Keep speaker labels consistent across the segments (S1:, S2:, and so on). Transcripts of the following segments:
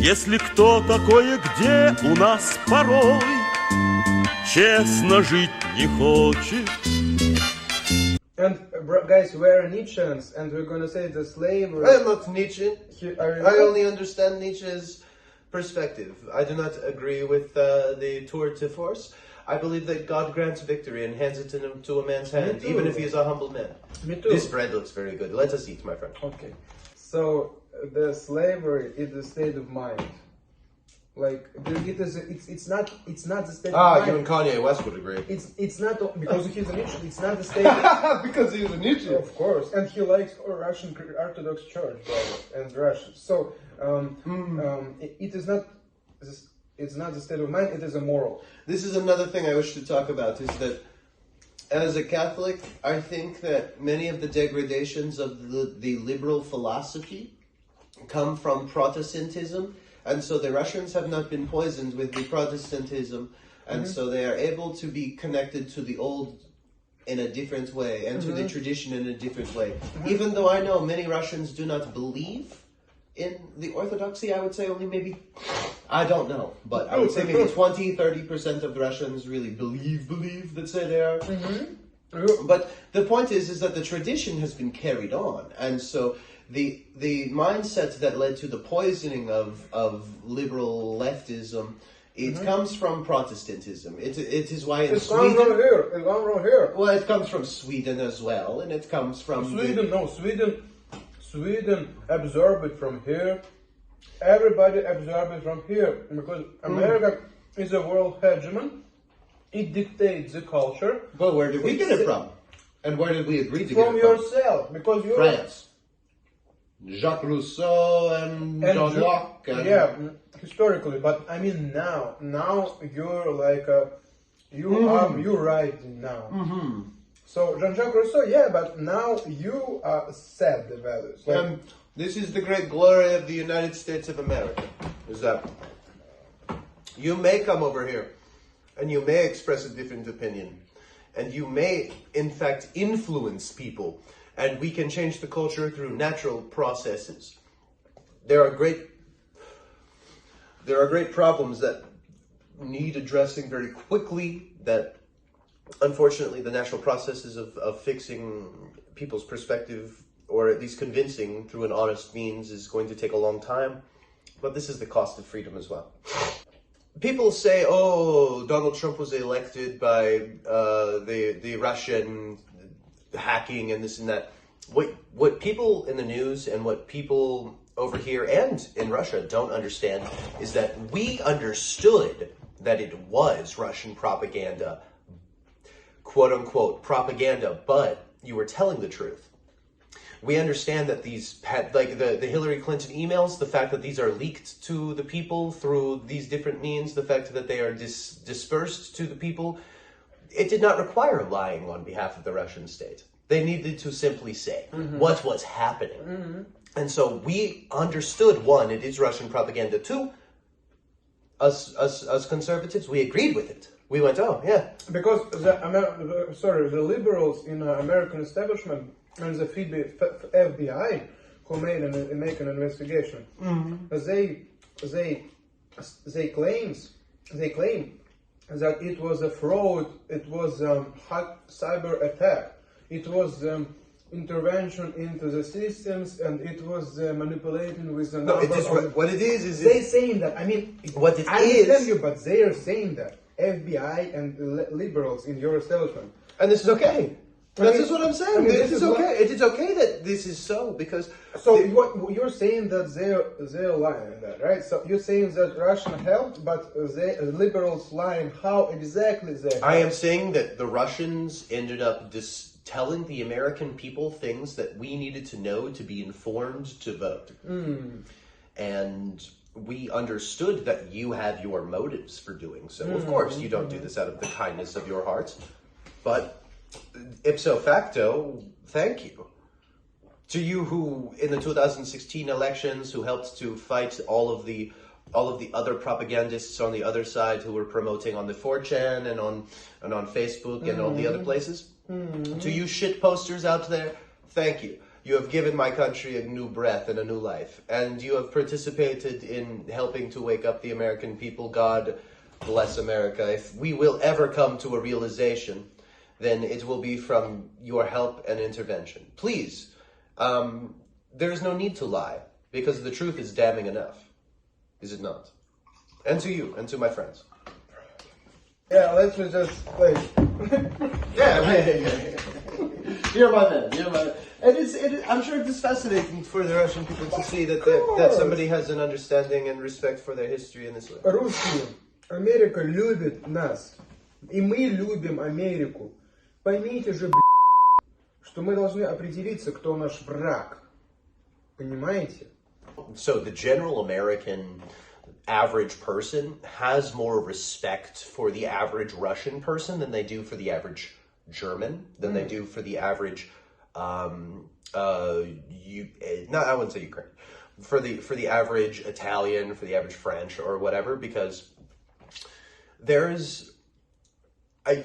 S1: Если кто такое где у нас порой честно жить не хочет.
S2: And guys, we're Nicшеans, and we're gonna say the slavery.
S3: I am not Nietzsche. I only understand Nietzsche's perspective. I do not agree with the tour de force. I believe that God grants victory and hands it to a man's hand, even if he is a humble man.
S2: Me too.
S3: This bread looks very good. Let us eat, my friend.
S2: Okay. So the slavery is the state of mind. Like it's not the state of mind.
S3: You and Kanьye West would agree.
S2: It's not because he's a Nietzsche. It's not the state.
S3: Because he's a Nietzsche.
S2: Of course, and he likes Russian Orthodox Church and Russia. So it is not. It's not the state of mind. It is a moral.
S3: This is another thing I wish to talk about. Is that as a Catholic, I think that many of the degradations of the liberal philosophy come from Protestantism. And so the Russians have not been poisoned with the Protestantism, and so they are able to be connected to the old in a different way, and to the tradition in a different way. Even though I know many Russians do not believe in the Orthodoxy, I would say only maybe, I don't know, but I would say maybe 20-30% of the Russians really believe that say they are. But the point is that the tradition has been carried on, and so the mindset that led to the poisoning of liberal leftism, it comes from Protestantism. It is why in Sweden...
S2: It comes from here.
S3: Well, it comes from Sweden as well, and it comes from...
S2: Sweden absorbed it from here. Everybody absorbed it from here. Because America is a world hegemon. It dictates the culture.
S3: But where did we get it from? And where did we agree to get it from?
S2: From yourself. Because you're...
S3: France. Jacques Rousseau and John Locke.
S2: Yeah, historically, but I mean now you're like you're right now. So Jean-Jacques Rousseau, yeah, but now you set the values. Like,
S3: this is the great glory of the United States of America, is that you may come over here and you may express a different opinion, and you may in fact influence people. And we can change the culture through natural processes. There are great problems that need addressing very quickly, that unfortunately the natural processes of fixing people's perspective, or at least convincing through an honest means, is going to take a long time. But this is the cost of freedom as well. People say, oh, Donald Trump was elected by the Russian hacking and this and that. What people in the news and what people over here and in Russia don't understand is that we understood that it was Russian propaganda, quote unquote propaganda, but you were telling the truth. We understand that these, like the Hillary Clinton emails, the fact that these are leaked to the people through these different means, the fact that they are dispersed to the people, it did not require lying on behalf of the Russian state. They needed to simply say what was happening. And so we understood, one, it is Russian propaganda. Two, us conservatives, we agreed with it. We went, oh, yeah.
S2: Because the liberals in the American establishment and the FBI who make an investigation, they claim that it was a fraud, it was a cyber attack. It was intervention into the systems, and it was manipulating with the number.
S3: No, it is what it is.
S2: They saying that. I mean,
S3: what it
S2: I
S3: is.
S2: understand you, but they are saying that FBI and liberals in your establishment.
S3: And this is okay. This is what I'm saying. This is okay. It is okay that this is so, because.
S2: So what you're saying that they're lying in that, right? So you're saying that Russian helped, but the liberals lying. How exactly they?
S3: I am saying that the Russians ended up telling the American people things that we needed to know to be informed to vote. And we understood that you have your motives for doing so. Of course, you don't do this out of the kindness of your hearts, but ipso facto, thank you. To you who, in the 2016 elections, who helped to fight all of the other propagandists on the other side who were promoting on the 4chan and on Facebook and all the other places. To you shit posters out there, thank you. You have given my country a new breath and a new life. And you have participated in helping to wake up the American people. God bless America. If we will ever come to a realization, then it will be from your help and intervention. Please, there is no need to lie, because the truth is damning enough. Is it not? And to you, and to my friends.
S2: Yeah, let's just like...
S3: Yeah. You're my man. You're my man. And I'm sure it's fascinating for the Russian people to see that somebody has an understanding and respect for their history in this way.
S2: Русские, Америка любит нас, и мы любим Америку. Поймите же, что мы должны определиться, кто наш враг. Понимаете?
S3: So the general American average person has more respect for the average Russian person than they do for the average German, than they do for the average I wouldn't say Ukraine, for the average Italian, for the average French or whatever, because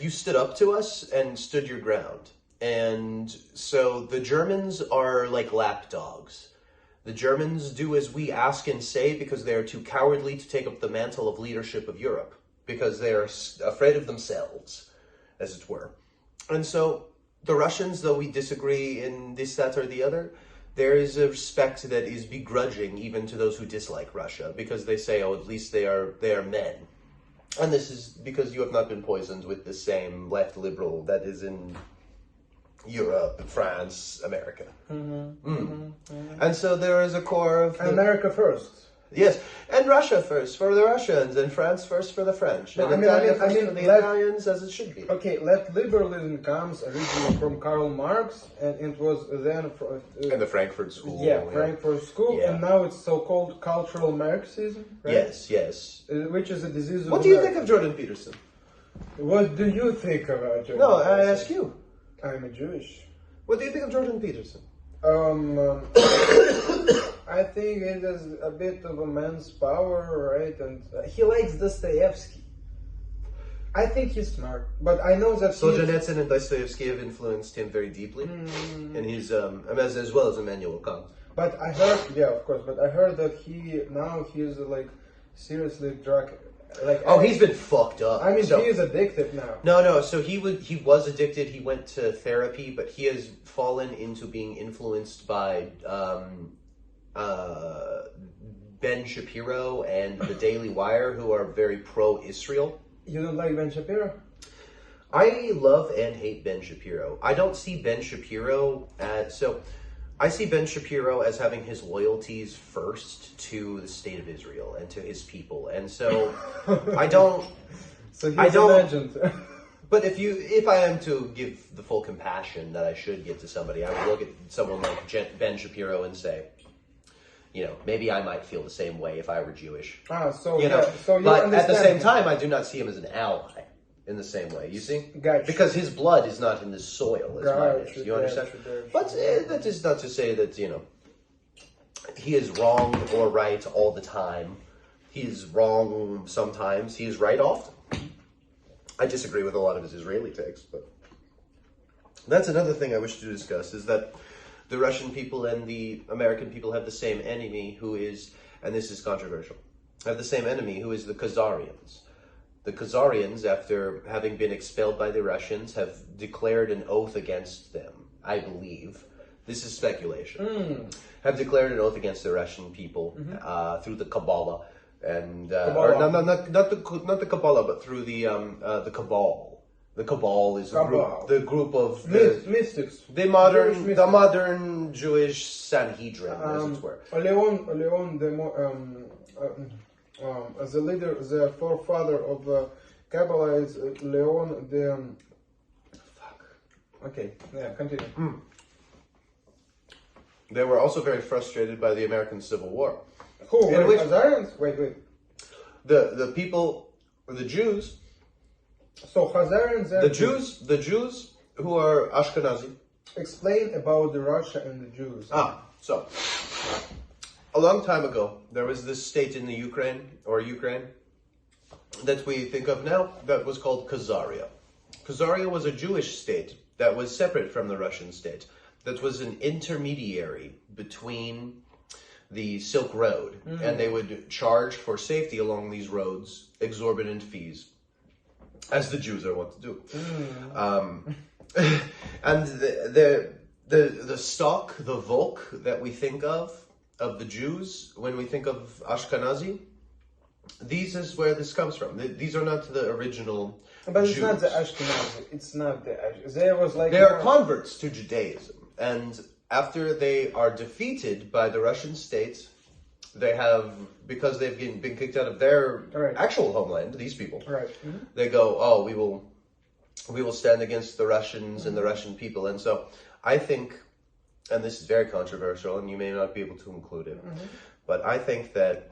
S3: you stood up to us and stood your ground. And so the Germans are like lapdogs. The Germans do as we ask and say because they are too cowardly to take up the mantle of leadership of Europe, because they are afraid of themselves, as it were. And so the Russians, though we disagree in this, that, or the other, there is a respect that is begrudging even to those who dislike Russia, because they say, oh, at least they are men. And this is because you have not been poisoned with the same left liberal that is in Europe, France, America. And so there is a core of...
S2: America first.
S3: Yes, and Russia first for the Russians, and France first for the French, and Italia first for the Italians, as it should be.
S2: Okay, let liberalism comes originally from Karl Marx, and it was then...
S3: and the Frankfurt School.
S2: Yeah, Frankfurt School,
S3: Yeah.
S2: and now it's so-called cultural Marxism, right?
S3: Yes.
S2: Which is a disease of...
S3: What do you think of Jordan Peterson?
S2: What do you think about Jordan
S3: No,
S2: Peterson?
S3: I ask you.
S2: I'm a Jewish.
S3: What do you think of Jordan Peterson?
S2: I think it is a bit of a man's power, right? And he likes Dostoevsky. I think he's smart, but I know that
S3: Solzhenitsyn and Dostoevsky have influenced him very deeply, and he's as well as Immanuel Kant.
S2: But I heard, yeah, of course, but I heard that he's like seriously drug. Like,
S3: he's been fucked up.
S2: I mean, he is addicted now.
S3: No. So he was addicted. He went to therapy, but he has fallen into being influenced by Ben Shapiro and the Daily Wire, who are very pro-Israel.
S2: You don't like Ben Shapiro?
S3: I love and hate Ben Shapiro. I don't see Ben Shapiro I see Ben Shapiro as having his loyalties first to the state of Israel and to his people, and so I don't.
S2: So he's a legend.
S3: But if I am to give the full compassion that I should give to somebody, I would look at someone like Ben Shapiro and say, maybe I might feel the same way if I were Jewish.
S2: So
S3: but at the same time, I do not see him as an ally in the same way. You see?
S2: Gotcha.
S3: Because his blood is not in the soil as mine is. You understand? But that is not to say that, he is wrong or right all the time. He is wrong sometimes. He is right often. I disagree with a lot of his Israeli takes, but that's another thing I wish to discuss, is that the Russian people and the American people have the same enemy who is, and this is controversial, have the same enemy who is the Khazarians. The Khazarians, after having been expelled by the Russians, have declared an oath against them, I believe. This is speculation. Have declared an oath against the Russian people through the Kabbalah. And not the Kabbalah, but through the Cabal. The Cabal is the group of
S2: mystics.
S3: The modern Jewish Sanhedrin, as it were.
S2: Leon, the leader, the forefather of Kabbalah is Leon the. Okay, yeah, continue.
S3: They were also very frustrated by the American Civil War.
S2: Who? Khazarians? Wait.
S3: The people, the Jews.
S2: So Khazarians are
S3: the Jews who are Ashkenazi.
S2: Explain about the Russia and the Jews.
S3: So a long time ago, there was this state in the Ukraine that we think of now that was called Khazaria. Khazaria was a Jewish state that was separate from the Russian state. that was an intermediary between the Silk Road, and they would charge for safety along these roads exorbitant fees, as the Jews are wont to do. And the stock, the Volk that we think of the Jews, when we think of Ashkenazi, these is where this comes from. These are not the original
S2: But
S3: Jews.
S2: it's not the Ashkenazi. It's not the Ashkenazi. There was like...
S3: They are converts to Judaism. And after they are defeated by the Russian state, they have, because they've been kicked out of their actual homeland, these people, they go, oh, we will stand against the Russians and the Russian people. And so I think, and this is very controversial, and you may not be able to include it, but I think that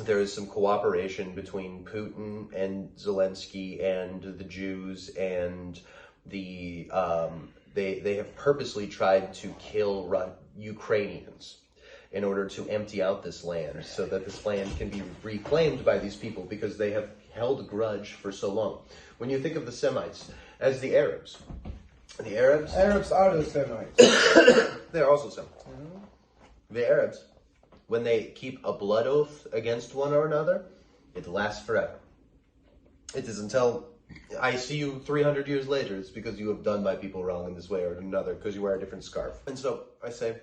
S3: there is some cooperation between Putin and Zelensky and the Jews, and they have purposely tried to kill Ukrainians in order to empty out this land so that this land can be reclaimed by these people, because they have held a grudge for so long. When you think of the Semites as the Arabs
S2: are the Semites.
S3: They're also Semites. The Arabs, when they keep a blood oath against one or another, it lasts forever. It is until I see you 300 years later, it's because you have done my people wrong in this way or another, because you wear a different scarf. And so I say,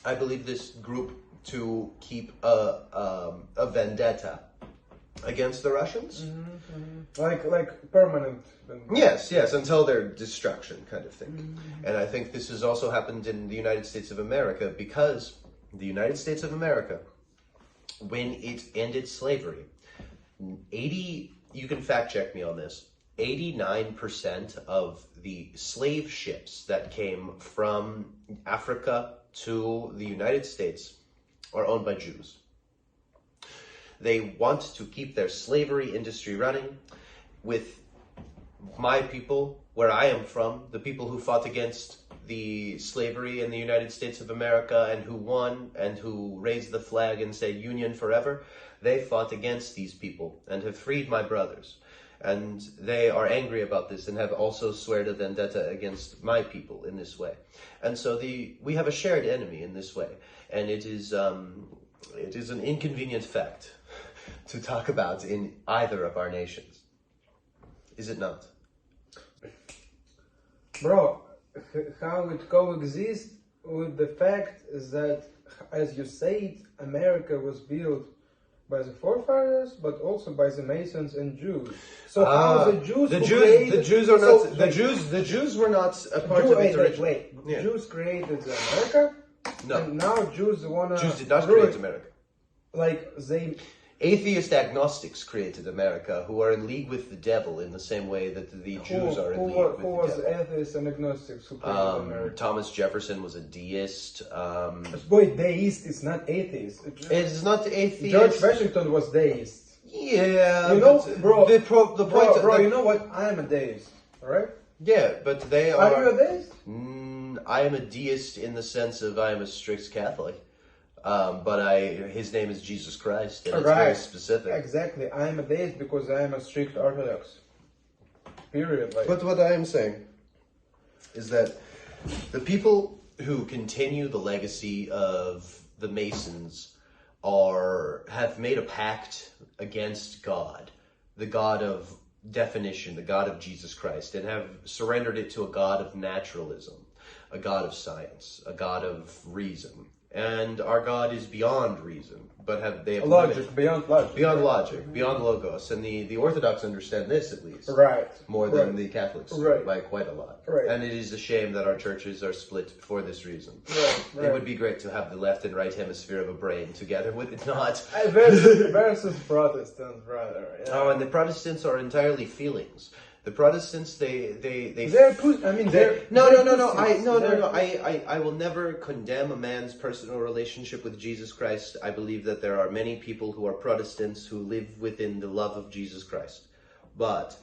S3: I believe this group to keep a vendetta against the Russians.
S2: Like permanent.
S3: Yes, until their destruction, kind of thing. And I think this has also happened in the United States of America, because the United States of America, when it ended slavery, you can fact check me on this, 89% of the slave ships that came from Africa to the United States are owned by Jews. They want to keep their slavery industry running. With my people, where I am from, the people who fought against the slavery in the United States of America and who won and who raised the flag and said Union forever, they fought against these people and have freed my brothers. And they are angry about this and have also sweared a vendetta against my people in this way. And so we have a shared enemy in this way. And it is an inconvenient fact to talk about in either of our nations. Is it not?
S2: Bro, how it coexists with the fact that, as you said, America was built by the forefathers, but also by the Masons and Jews. So how the Jews
S3: the Jews were not a part of it originally.
S2: The Jews created America.
S3: No.
S2: And now Jews wanna.
S3: Jews did not create America.
S2: Like they.
S3: Atheist agnostics created America, who are in league with the devil in the same way that the Jews are in league with the devil.
S2: Who was atheists and agnostics who created America?
S3: Thomas Jefferson was a deist.
S2: Boy, deist is not atheist.
S3: It's not atheist.
S2: George Washington was deist.
S3: Yeah,
S2: you know, bro.
S3: You
S2: know what? I am a deist. All right.
S3: Yeah, but they are.
S2: Are you a deist?
S3: I am a deist in the sense of I am a strict Catholic. But his name is Jesus Christ, and it's very specific.
S2: Exactly. I am a deist because I am a strict Orthodox. Period.
S3: But what I am saying is that the people who continue the legacy of the Masons have made a pact against God, the God of definition, the God of Jesus Christ, and have surrendered it to a God of naturalism, a God of science, a God of reason. And our God is beyond reason, but they have
S2: logic, beyond logic,
S3: beyond logos, and the Orthodox understand this at least, more than the Catholics, by quite a lot. And it is a shame that our churches are split for this reason. It would be great to have the left and right hemisphere of a brain together, would it not?
S2: Versus Protestants, brother. Yeah.
S3: Oh, and the Protestants are entirely feelings. The Protestants, I will never condemn a man's personal relationship with Jesus Christ. I believe that there are many people who are Protestants who live within the love of Jesus Christ. But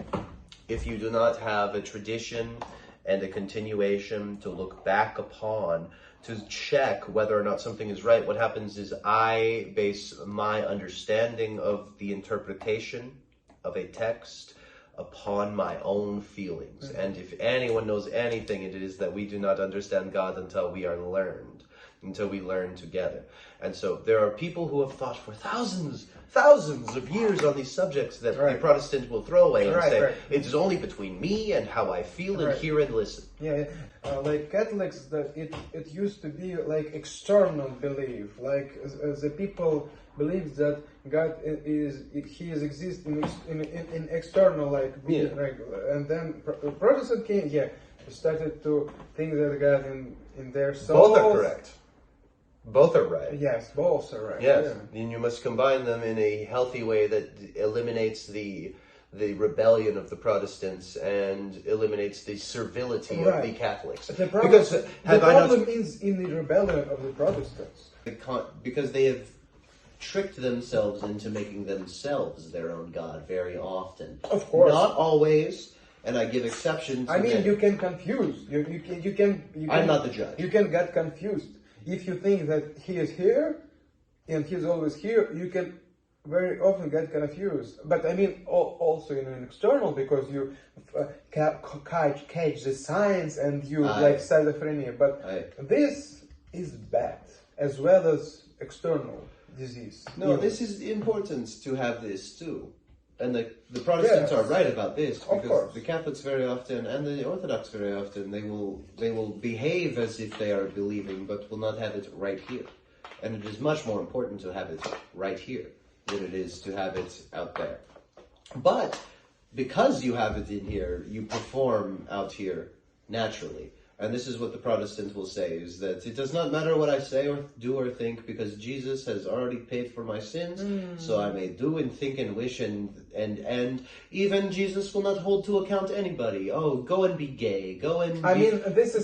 S3: if you do not have a tradition and a continuation to look back upon, to check whether or not something is right, what happens is I base my understanding of the interpretation of a text upon my own feelings. And if anyone knows anything, it is that we do not understand God until we are learned, until we learn together. And so there are people who have thought for thousands of years on these subjects that the Protestant will throw away and say, it is only between me and how I feel and hear and listen.
S2: Like Catholics, that it used to be like external belief, like the people believe that God he exists in external being, and then Protestant came, started to think that God in their souls.
S3: Both are correct. Both are right.
S2: Yes, both are right.
S3: Yes, and you must combine them in a healthy way that eliminates the rebellion of the Protestants and eliminates the servility of the Catholics.
S2: The problem is in the rebellion of the Protestants.
S3: Because they have tricked themselves into making themselves their own God very often.
S2: Of course.
S3: Not always, and I give exceptions.
S2: You can confuse. You can.
S3: I'm not the judge.
S2: You can get confused. If you think that he is here, and he's always here, you can very often get confused. But I mean, also in an external, because you catch the signs and you like schizophrenia. But this is bad, as well as external disease.
S3: No, this is important to have this too. And the Protestants are right about this, because the Catholics very often and the Orthodox very often they will behave as if they are believing, but will not have it right here. And it is much more important to have it right here than it is to have it out there. But because you have it in here, you perform out here naturally. And this is what the Protestants will say, is that it does not matter what I say or do or think, because Jesus has already paid for my sins, so I may do and think and wish, and even Jesus will not hold to account anybody. Oh, go and be gay,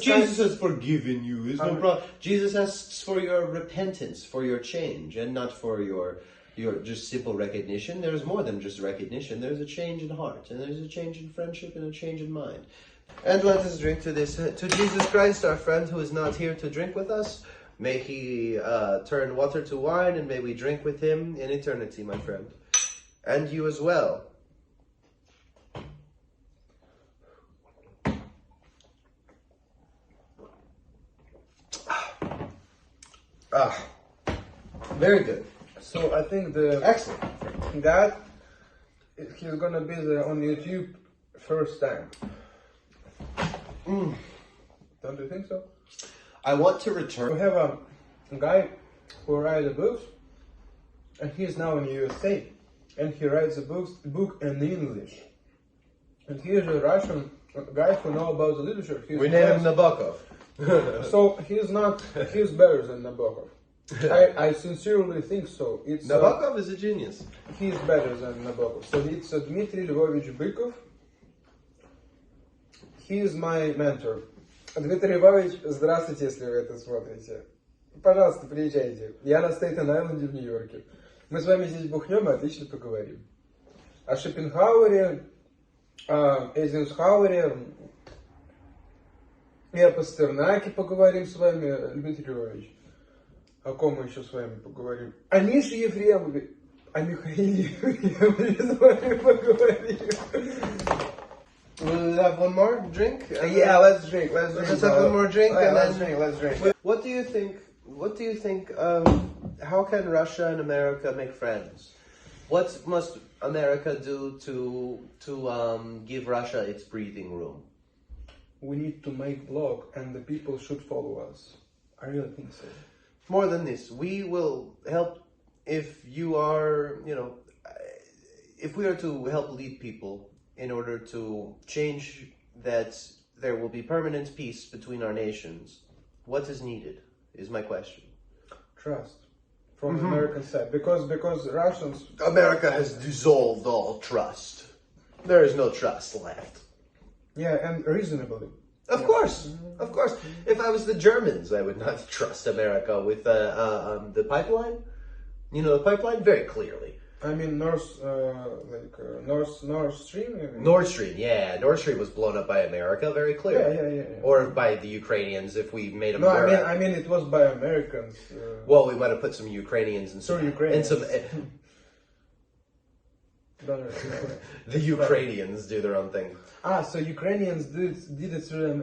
S3: Jesus has forgiven you. There's no problem. Jesus asks for your repentance, for your change, and not for your just simple recognition. There's more than just recognition. There's a change in heart, and there's a change in friendship, and a change in mind. And let us drink to this, to Jesus Christ, our friend, who is not here to drink with us. May he turn water to wine, and may we drink with him in eternity, my friend. And you as well. Very good.
S2: So I think
S3: excellent.
S2: God, he's gonna be there on YouTube first time. Don't you think so?
S3: I want to return.
S2: We have a guy who writes books, and he's now in the USA, and he writes a book in English. And here's a Russian guy who knows about the literature.
S3: We name him Nabokov.
S2: So he's better than Nabokov. I sincerely think so.
S3: Nabokov is a genius.
S2: He's better than Nabokov. So it's Dmitry Lvovich Bykov. He is my mentor. Дмитрий Львович, здравствуйте, если вы это смотрите. Пожалуйста, приезжайте. Я на Стейтен-Айленде в Нью-Йорке. Мы с вами здесь бухнем и отлично поговорим. О Шопенгауэре, о Эйзенхауэре и о Пастернаке поговорим с вами, Дмитрий Львович. О ком мы еще с вами поговорим? О Мише Ефремове, о Михаиле Ефремове с вами поговорим.
S3: We'll have one more drink?
S2: Yeah, let's drink. Let's
S3: have one more drink, and
S2: let's
S3: then
S2: drink.
S3: What do you think? How can Russia and America make friends? What must America do to give Russia its breathing room?
S2: We need to make blog, and the people should follow us. I really think so.
S3: More than this, we will help if you are, if we are to help lead people in order to change that there will be permanent peace between our nations. What is needed is my question.
S2: Trust from the American side, because Russians.
S3: America has dissolved all trust. There is no trust left.
S2: Yeah, and reasonably.
S3: Of course. If I was the Germans, I would not trust America with the pipeline. You know the pipeline very clearly.
S2: I mean Nord Stream.
S3: Nord Stream, yeah. Nord Stream was blown up by America, very clearly.
S2: Yeah.
S3: Or by the Ukrainians, if we made them.
S2: No, I mean it was by Americans.
S3: Well, we might have put some Ukrainians and some.
S2: Ukrainians.
S3: And some.
S2: better.
S3: The Ukrainians do their own thing.
S2: So Ukrainians did it through them.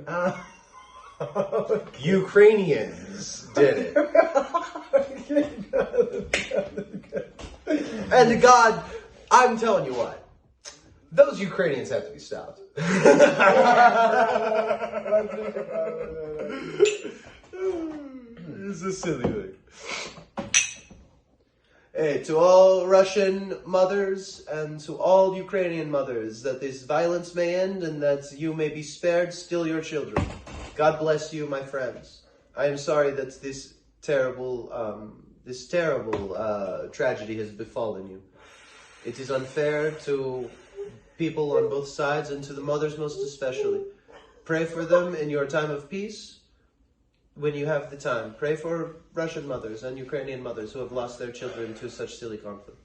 S3: Ukrainians did it. And God, I'm telling you what, those Ukrainians have to be stopped. It's a silly thing. Hey, to all Russian mothers and to all Ukrainian mothers, that this violence may end and that you may be spared still your children. God bless you, my friends. I am sorry that this terrible tragedy has befallen you. It is unfair to people on both sides and to the mothers most especially. Pray for them in your time of peace. When you have the time, pray for Russian mothers and Ukrainian mothers who have lost their children to such silly conflict.